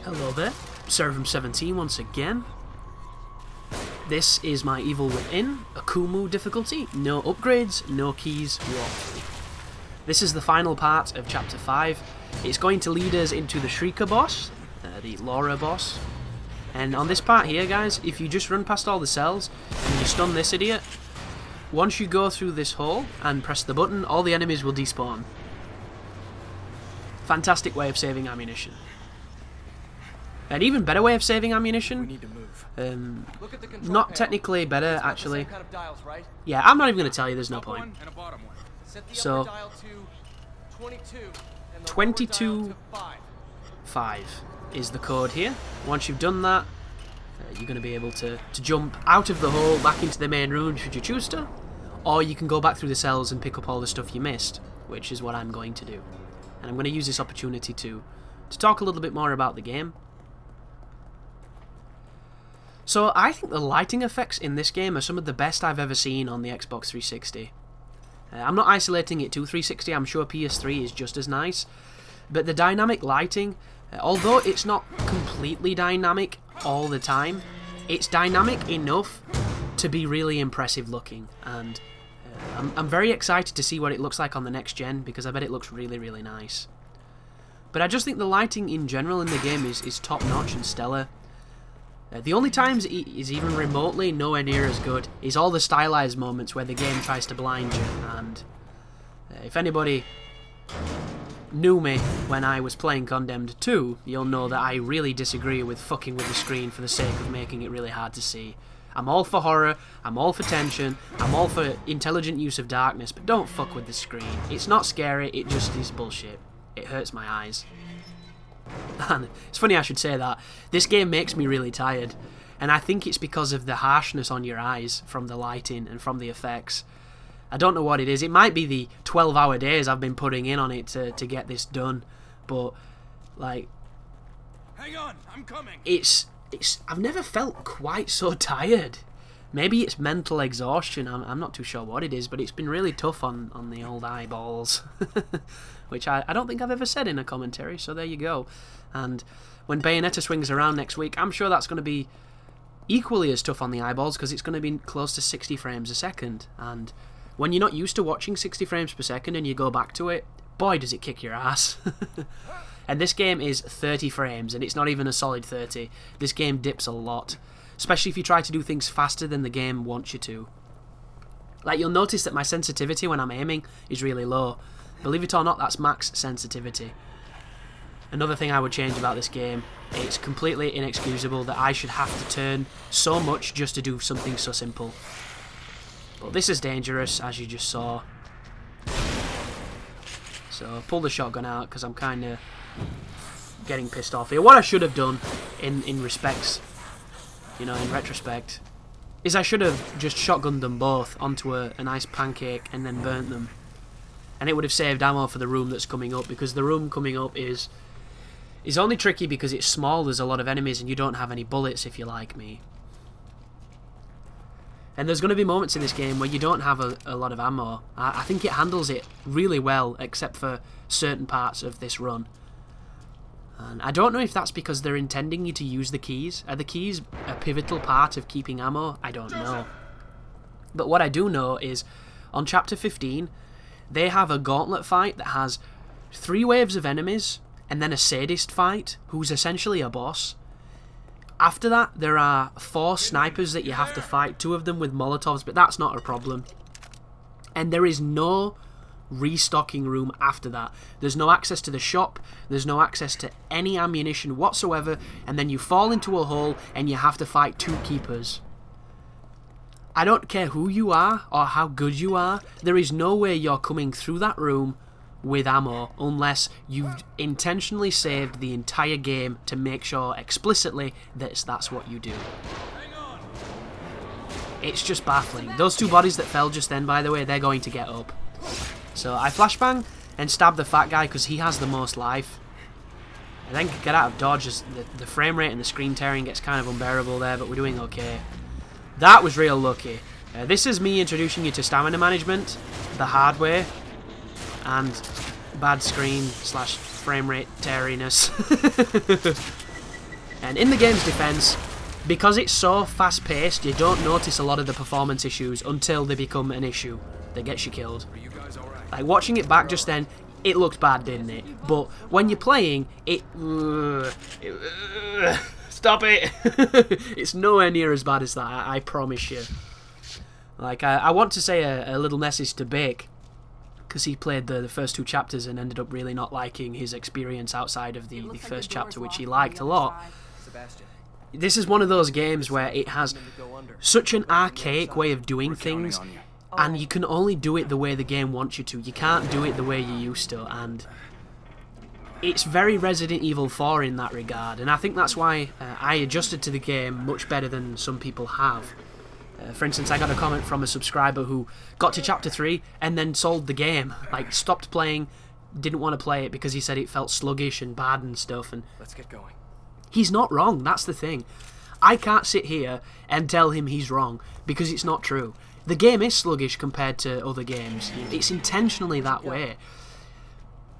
Hello there, Seraphim17 once again. This is my Evil Within Akumu difficulty. No upgrades, no keys, walkthrough. This is the final part of Chapter 5. It's going to lead us into the Shrieker boss, the Laura boss. And on this part here, guys, if you just run past all the cells and you stun this idiot, once you go through this hole and press the button, all the enemies will despawn. Fantastic way of saving ammunition. An even better way of saving ammunition. We need to move. Not technically better, actually. Kind of dials, right? Yeah, I'm not even going to tell you, there's no point. And a bottom one. Set the So, upper dial to 22 and the 22 lower dial to 5. 5 is the code here. Once you've done that, you're going to be able to jump out of the hole back into the main room should you choose to, or you can go back through the cells and pick up all the stuff you missed, which is what I'm going to do. And I'm going to use this opportunity to talk a little bit more about the game. So I think the lighting effects in this game are some of the best I've ever seen on the Xbox 360. I'm not isolating it to 360, I'm sure PS3 is just as nice, but the dynamic lighting, although it's not completely dynamic all the time, it's dynamic enough to be really impressive looking, and I'm very excited to see what it looks like on the next gen, because I bet it looks really, really nice. But I just think the lighting in general in the game is top notch and stellar. The only times it is even remotely nowhere near as good is all the stylized moments where the game tries to blind you, and if anybody knew me when I was playing Condemned 2, you'll know that I really disagree with fucking with the screen for the sake of making it really hard to see. I'm all for horror, I'm all for tension, I'm all for intelligent use of darkness, but don't fuck with the screen. It's not scary, it just is bullshit. It hurts my eyes. And it's funny I should say that. This game makes me really tired, and I think it's because of the harshness on your eyes from the lighting and from the effects. I don't know what it is. It might be the 12-hour days I've been putting in on it to get this done, but like, Hang on, I'm coming. I've never felt quite so tired. Maybe it's mental exhaustion, I'm not too sure what it is, but it's been really tough on the old eyeballs. Which I don't think I've ever said in a commentary, so there you go. And when Bayonetta swings around next week, I'm sure that's going to be equally as tough on the eyeballs, because it's going to be close to 60 frames a second. And when you're not used to watching 60 frames per second and you go back to it, boy does it kick your ass. And this game is 30 frames, and it's not even a solid 30. This game dips a lot, especially if you try to do things faster than the game wants you to. Like, you'll notice that my sensitivity when I'm aiming is really low. Believe it or not, that's max sensitivity. Another thing I would change about this game, it's completely inexcusable that I should have to turn so much just to do something so simple. But this is dangerous, as you just saw. So pull the shotgun out, because I'm kind of getting pissed off here. What I should have done, in respects, you know, in retrospect, is I should have just shotgunned them both onto a nice pancake and then burnt them. And it would have saved ammo for the room that's coming up, because the room coming up is only tricky because it's small, there's a lot of enemies, and you don't have any bullets if you're like me. And there's going to be moments in this game where you don't have a lot of ammo. I think it handles it really well, except for certain parts of this run. And I don't know if that's because they're intending you to use the keys. Are the keys a pivotal part of keeping ammo? I don't know. But what I do know is, on Chapter 15, they have a gauntlet fight that has 3 waves of enemies, and then a sadist fight, who's essentially a boss. After that, there are 4 snipers that you have to fight, 2 of them with Molotovs, but that's not a problem. And there is no restocking room after that. There's no access to the shop, there's no access to any ammunition whatsoever, and then you fall into a hole and you have to fight 2 keepers. I don't care who you are or how good you are, there is no way you're coming through that room with ammo unless you've intentionally saved the entire game to make sure explicitly that that's what you do. It's just baffling. Those 2 bodies that fell just then, by the way, they're going to get up. So I flashbang and stab the fat guy because he has the most life. I then get out of dodge as the frame rate and the screen tearing gets kind of unbearable there, but we're doing okay. That was real lucky. This is me introducing you to stamina management the hard way, and bad screen / frame rate teariness. And in the game's defense, because it's so fast-paced, you don't notice a lot of the performance issues until they become an issue that gets you killed. Like, watching it back just then, it looked bad, didn't it? But when you're playing, stop it! It's nowhere near as bad as that, I promise you. Like, I want to say a little message to Bake, because he played the first 2 chapters and ended up really not liking his experience outside of the first chapter, which he liked a lot. This is one of those games where it has such an archaic way of doing things, and you can only do it the way the game wants you to. You can't do it the way you used to, and it's very Resident Evil 4 in that regard, and I think that's why I adjusted to the game much better than some people have. For instance, I got a comment from a subscriber who got to chapter 3 and then sold the game. Like, stopped playing, didn't want to play it because he said it felt sluggish and bad and stuff, and Let's get going. he's not wrong, that's the thing. I can't sit here and tell him he's wrong, because it's not true. The game is sluggish compared to other games. It's intentionally that way.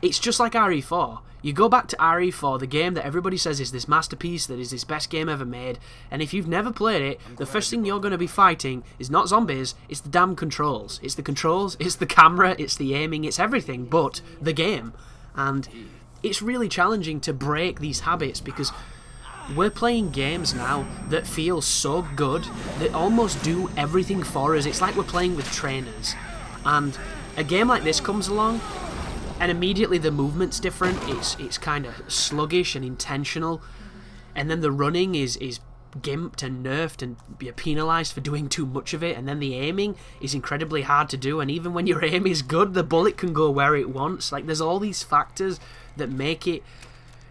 It's just like RE4. You go back to RE4, the game that everybody says is this masterpiece, that is this best game ever made, and if you've never played it, the first thing you're going to be fighting is not zombies, it's the damn controls. It's the controls, it's the camera, it's the aiming, it's everything but the game. And it's really challenging to break these habits, because we're playing games now that feel so good, that almost do everything for us. It's like we're playing with trainers. And a game like this comes along, and immediately the movement's different. It's kind of sluggish and intentional, and then the running is gimped and nerfed, and you're penalised for doing too much of it, and then the aiming is incredibly hard to do, and even when your aim is good, the bullet can go where it wants. Like, there's all these factors that make it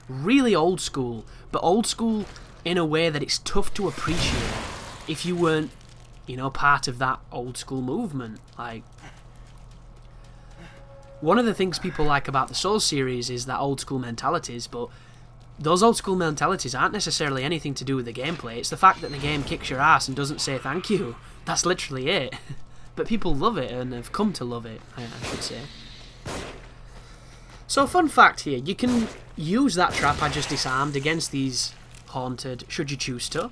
really old school, but old school in a way that it's tough to appreciate if you weren't, you know, part of that old school movement. Like, one of the things people like about the Souls series is that old school mentalities, but those old school mentalities aren't necessarily anything to do with the gameplay. It's the fact that the game kicks your ass and doesn't say thank you. That's literally it. But people love it, and have come to love it, I should say. So, fun fact here, you can use that trap I just disarmed against these haunted, should you choose to.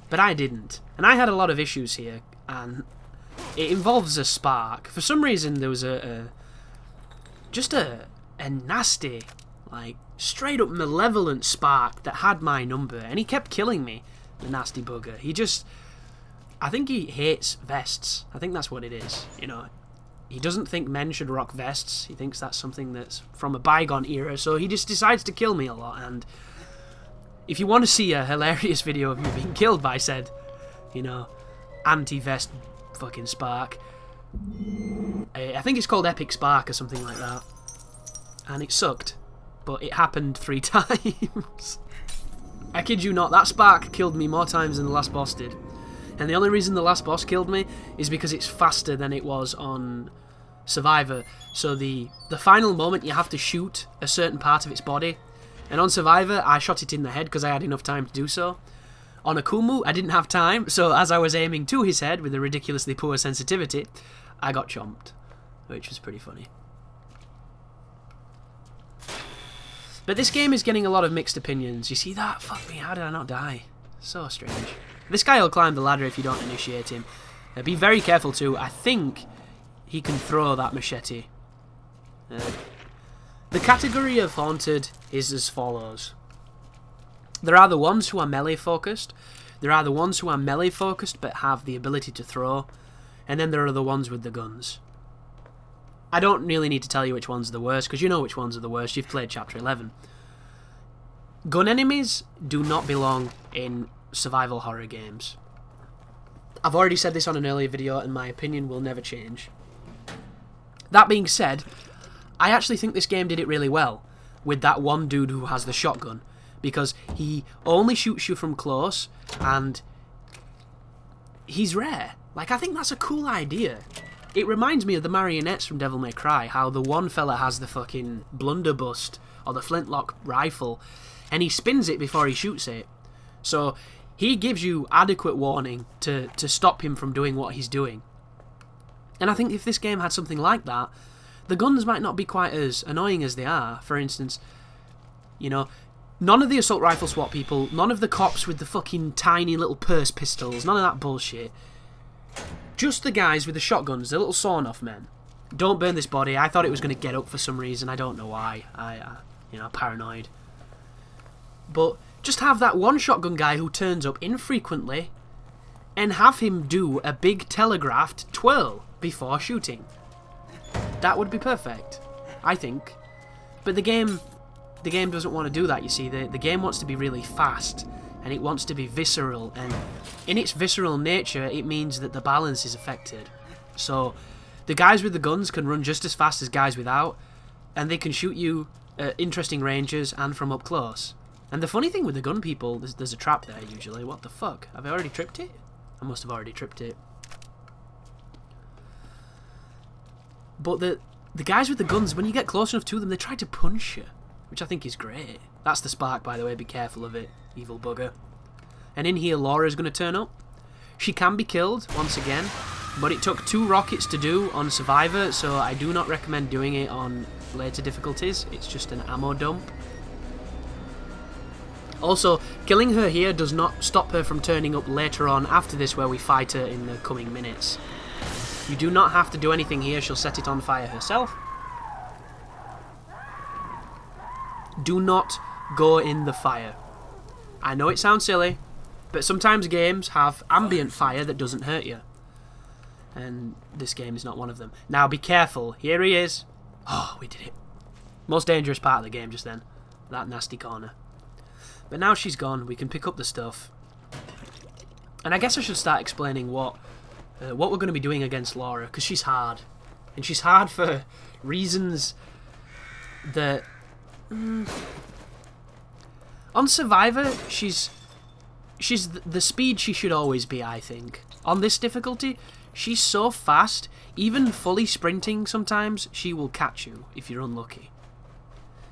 But I didn't. And I had a lot of issues here, and it involves a spark. For some reason, there was just a nasty, like, straight up malevolent spark that had my number, and he kept killing me, the nasty bugger. I think he hates vests. I think that's what it is, you know. He doesn't think men should rock vests. He thinks that's something that's from a bygone era, so he just decides to kill me a lot. And if you want to see a hilarious video of me being killed by said, you know, anti-vest fucking spark, I think it's called Epic Spark or something like that. And it sucked, but it happened 3 times. I kid you not, that spark killed me more times than the last boss did. And the only reason the last boss killed me is because it's faster than it was on Survivor. So the final moment you have to shoot a certain part of its body. And on Survivor, I shot it in the head because I had enough time to do so. On Akumu, I didn't have time, so as I was aiming to his head with a ridiculously poor sensitivity, I got chomped, which was pretty funny. But this game is getting a lot of mixed opinions. You see that? Fuck me, how did I not die? So strange. This guy will climb the ladder if you don't initiate him. Be very careful too. I think he can throw that machete. The category of haunted is as follows. There are the ones who are melee focused. There are the ones who are melee focused but have the ability to throw. And then there are the ones with the guns. I don't really need to tell you which ones are the worst, because you know which ones are the worst. You've played Chapter 11. Gun enemies do not belong in survival horror games. I've already said this on an earlier video, and my opinion will never change. That being said, I actually think this game did it really well with that one dude who has the shotgun, because he only shoots you from close, and he's rare. Like, I think that's a cool idea. It reminds me of the marionettes from Devil May Cry, how the one fella has the fucking blunderbuss, or the flintlock rifle, and he spins it before he shoots it. So he gives you adequate warning to stop him from doing what he's doing. And I think if this game had something like that, the guns might not be quite as annoying as they are. For instance, you know, None of the assault rifle SWAT people, none of the cops with the fucking tiny little purse pistols, none of that bullshit. Just the guys with the shotguns, the little sawn-off men. Don't burn this body. I thought it was going to get up for some reason. I don't know why. Paranoid. But just have that one shotgun guy who turns up infrequently and have him do a big telegraphed twirl before shooting. That would be perfect, I think. But the game doesn't want to do that, you see. The game wants to be really fast, and it wants to be visceral, and in its visceral nature, it means that the balance is affected. So, the guys with the guns can run just as fast as guys without, and they can shoot you at interesting ranges and from up close. And the funny thing with the gun people, there's a trap there usually. What the fuck? Have I already tripped it? I must have already tripped it. But the guys with the guns, when you get close enough to them, they try to punch you, which I think is great. That's the spark, by the way. Be careful of it, evil bugger. And in here, Laura's going to turn up. She can be killed, once again, but it took 2 rockets to do on Survivor, so I do not recommend doing it on later difficulties. It's just an ammo dump. Also, killing her here does not stop her from turning up later on after this, where we fight her in the coming minutes. You do not have to do anything here. She'll set it on fire herself. Do not go in the fire. I know it sounds silly, but sometimes games have ambient fire that doesn't hurt you. And this game is not one of them. Now be careful. Here he is. Oh, we did it. Most dangerous part of the game just then. That nasty corner. But now she's gone, we can pick up the stuff. And I guess I should start explaining what we're going to be doing against Laura, because she's hard. And she's hard for reasons that... On Survivor, she's the speed she should always be, I think. On this difficulty, she's so fast, even fully sprinting sometimes, she will catch you if you're unlucky.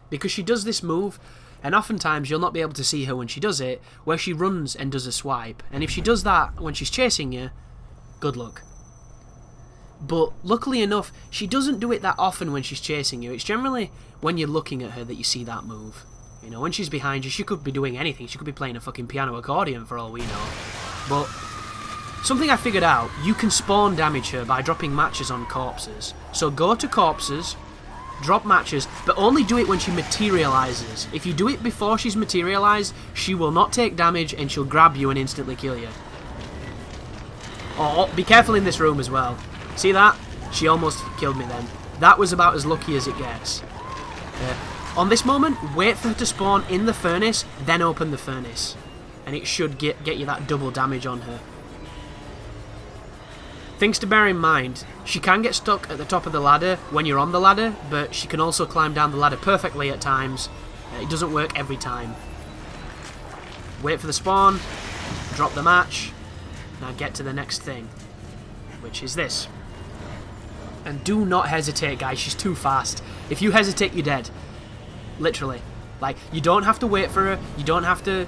Because she does this move, and oftentimes you'll not be able to see her when she does it, where she runs and does a swipe. And if she does that when she's chasing you, good luck. But luckily enough, she doesn't do it that often when she's chasing you. It's generally when you're looking at her that you see that move. You know, when she's behind you, she could be doing anything. She could be playing a fucking piano accordion for all we know. But something I figured out, you can spawn damage her by dropping matches on corpses. So go to corpses, drop matches, but only do it when she materializes. If you do it before she's materialized, she will not take damage and she'll grab you and instantly kill you. Oh, be careful in this room as well. See that? She almost killed me then. That was about as lucky as it gets. On this moment, wait for her to spawn in the furnace, then open the furnace. And it should get you that double damage on her. Things to bear in mind, she can get stuck at the top of the ladder when you're on the ladder, but she can also climb down the ladder perfectly at times. It doesn't work every time. Wait for the spawn, drop the match, now get to the next thing, which is this. And do not hesitate, guys, she's too fast. If you hesitate, you're dead. Literally. Like, you don't have to wait for her, you don't have to...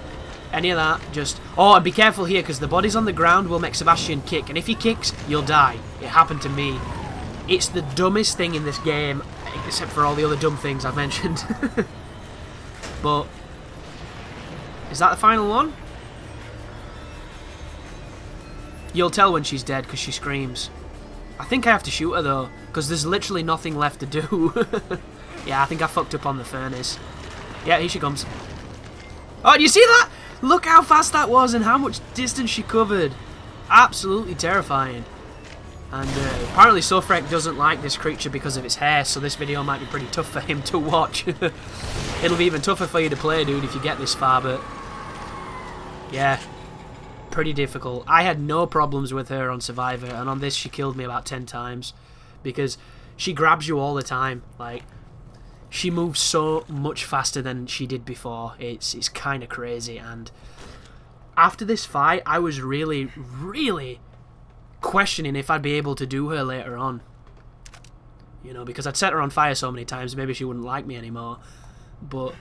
any of that, just... Oh, and be careful here, because the bodies on the ground will make Sebastian kick, and if he kicks, you'll die. It happened to me. It's the dumbest thing in this game, except for all the other dumb things I've mentioned. But... is that the final one? You'll tell when she's dead, because she screams. I think I have to shoot her, though, because there's literally nothing left to do. Yeah, I think I fucked up on the furnace. Yeah, here she comes. Oh, do you see that? Look how fast that was and how much distance she covered. Absolutely terrifying. And apparently Sofrek doesn't like this creature because of its hair, so this video might be pretty tough for him to watch. It'll be even tougher for you to play, dude, if you get this far, but... yeah, pretty difficult. I had no problems with her on Survivor, and on this she killed me about 10 times. Because she grabs you all the time, like... she moves so much faster than she did before. It's kind of crazy. And after this fight, I was really, really questioning if I'd be able to do her later on. You know, because I'd set her on fire so many times, maybe she wouldn't like me anymore. But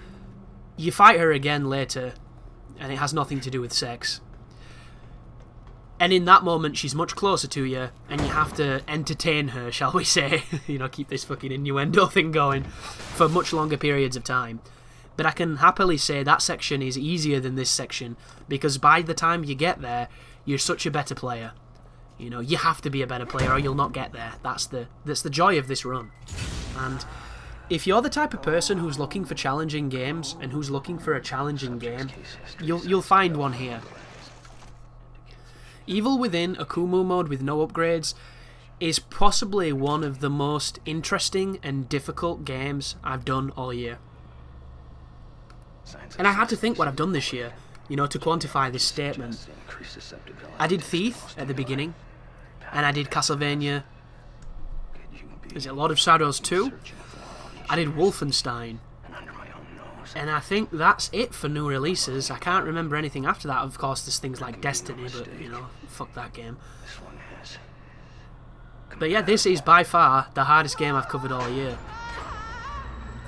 you fight her again later, and it has nothing to do with sex. And in that moment, she's much closer to you, and you have to entertain her, shall we say. You know, keep this fucking innuendo thing going for much longer periods of time. But I can happily say that section is easier than this section, because by the time you get there, you're such a better player. You know, you have to be a better player or you'll not get there. That's the joy of this run. And if you're the type of person who's looking for challenging games and who's looking for a challenging game, you'll find one here. Evil Within Akumu mode with no upgrades is possibly one of the most interesting and difficult games I've done all year. And I had to think what I've done this year, you know, to quantify this statement. I did Thief at the beginning, and I did Castlevania. Is it Lord of Shadows 2? I did Wolfenstein. And I think that's it for new releases. I can't remember anything after that. Of course, there's things like Destiny, but, you know, fuck that game. But yeah, this is by far the hardest game I've covered all year.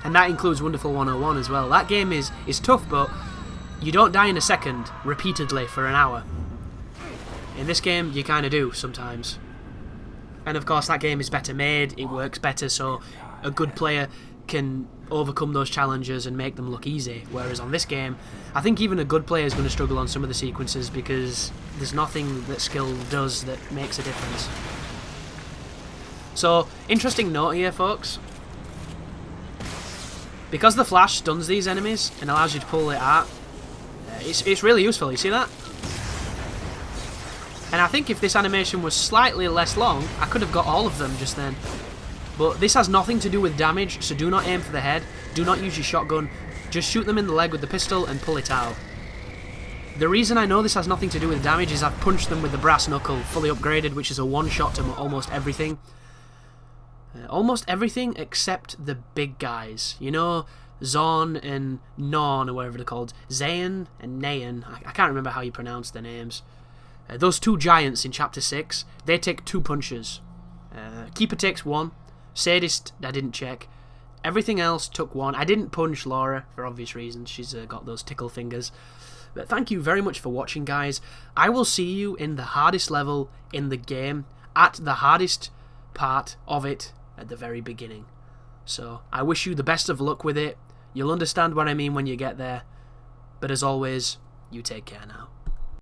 And that includes Wonderful 101 as well. That game is tough, but you don't die in a second repeatedly for an hour. In this game, you kind of do sometimes. And of course, that game is better made, it works better, so a good player can overcome those challenges and make them look easy. Whereas on this game, I think even a good player is going to struggle on some of the sequences because there's nothing that skill does that makes a difference. So, interesting note here, folks. Because the flash stuns these enemies and allows you to pull it out, it's really useful, you see that? And I think if this animation was slightly less long, I could have got all of them just then. But this has nothing to do with damage, so do not aim for the head, do not use your shotgun, just shoot them in the leg with the pistol and pull it out. The reason I know this has nothing to do with damage is I've punched them with the brass knuckle, fully upgraded, which is a one-shot to almost everything. Almost everything except the big guys. You know, Zorn and Non, or whatever they're called. Zayn and Nayan. I can't remember how you pronounce their names. Those two giants in Chapter 6, they take 2 punches. Keeper takes 1. Sadist, I didn't check. Everything else took 1. I didn't punch Laura, for obvious reasons. She's got those tickle fingers. But thank you very much for watching, guys. I will see you in the hardest level in the game, at the hardest part of it, at the very beginning. So, I wish you the best of luck with it. You'll understand what I mean when you get there. But as always, you take care now.